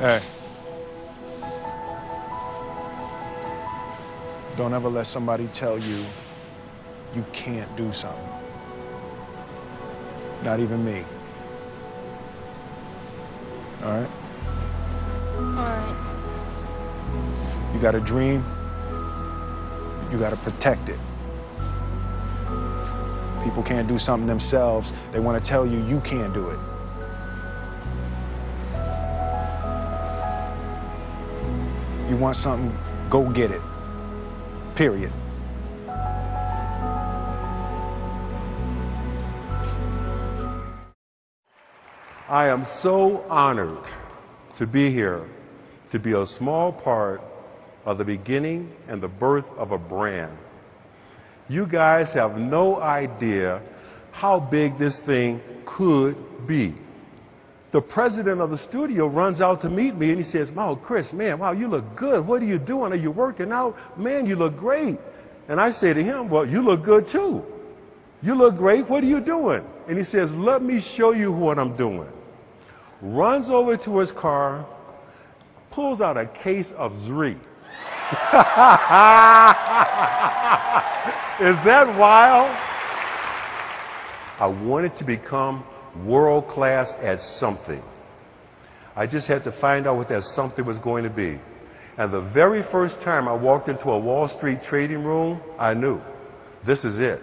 Hey. Don't ever let somebody tell you you can't do something. Not even me. All right? All right. You got a dream, you got to protect it. People can't do something themselves. They want to tell you you can't do it. You want something, go get it. Period. I am so honored to be here, to be a small part of the beginning and the birth of a brand. You guys have no idea how big this thing could be. The president of the studio runs out to meet me and he says, "Wow, Chris, man, wow, you look good. What are you doing? Are you working out? Man, you look great." And I say to him, "Well, you look good too. You look great. What are you doing?" And he says, "Let me show you what I'm doing." Runs over to his car, pulls out a case of Zrii. Is that wild? I wanted to become world class at something. I just had to find out what that something was going to be. And the very first time I walked into a Wall Street trading room, I knew this is it.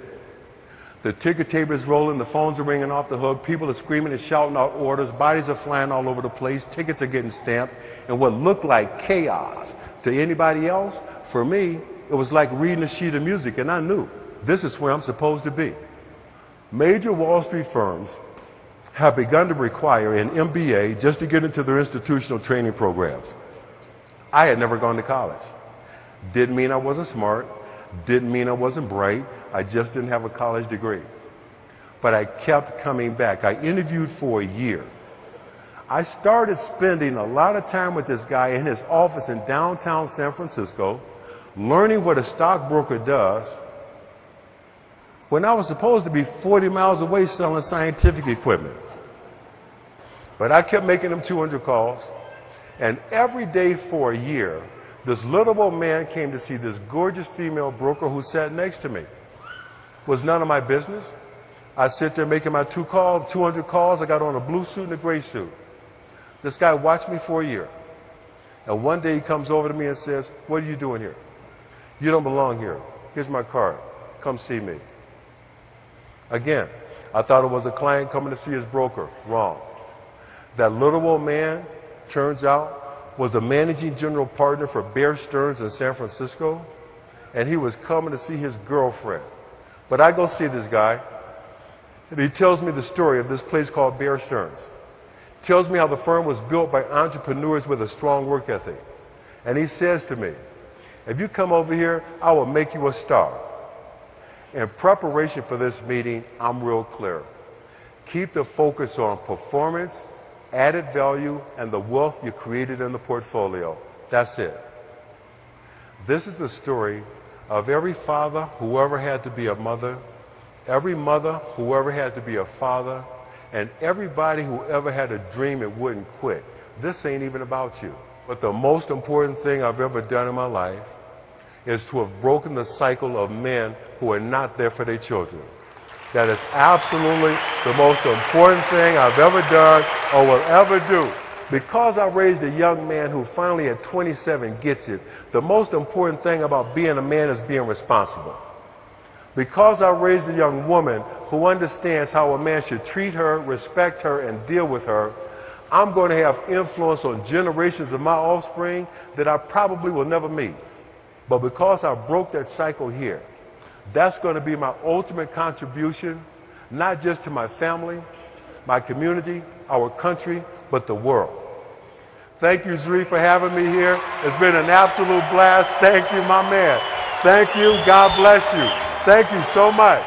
The ticker tape is rolling, the phones are ringing off the hook, people are screaming and shouting out orders, bodies are flying all over the place, tickets are getting stamped, and what looked like chaos to anybody else, for me, it was like reading a sheet of music, and I knew this is where I'm supposed to be. Major Wall Street firms have begun to require an MBA just to get into their institutional training programs. I had never gone to college. Didn't mean I wasn't smart, didn't mean I wasn't bright, I just didn't have a college degree. But I kept coming back. I interviewed for a year. I started spending a lot of time with this guy in his office in downtown San Francisco, learning what a stockbroker does, when I was supposed to be 40 miles away selling scientific equipment. But I kept making them 200 calls, and every day for a year, this little old man came to see this gorgeous female broker who sat next to me. Was none of my business. I sit there making my 200 calls. I got on a blue suit and a gray suit. This guy watched me for a year. And one day he comes over to me and says, "What are you doing here? You don't belong here. Here's my card. Come see me." Again, I thought it was a client coming to see his broker. Wrong. That little old man, turns out, was the managing general partner for Bear Stearns in San Francisco, and he was coming to see his girlfriend. But I go see this guy, and he tells me the story of this place called Bear Stearns. Tells me how the firm was built by entrepreneurs with a strong work ethic. And he says to me, "If you come over here, I will make you a star." In preparation for this meeting, I'm real clear. Keep the focus on performance, added value, and the wealth you created in the portfolio. That's it. This is the story of every father who ever had to be a mother, every mother who ever had to be a father, and everybody who ever had a dream and wouldn't quit. This ain't even about you. But the most important thing I've ever done in my life is to have broken the cycle of men who are not there for their children. That is absolutely the most important thing I've ever done or will ever do. Because I raised a young man who finally at 27 gets it, the most important thing about being a man is being responsible. Because I raised a young woman who understands how a man should treat her, respect her, and deal with her, I'm going to have influence on generations of my offspring that I probably will never meet. But because I broke that cycle here, that's going to be my ultimate contribution, not just to my family, my community, our country, but the world. Thank you, Zrii, for having me here. It's been an absolute blast. Thank you, my man. Thank you. God bless you. Thank you so much.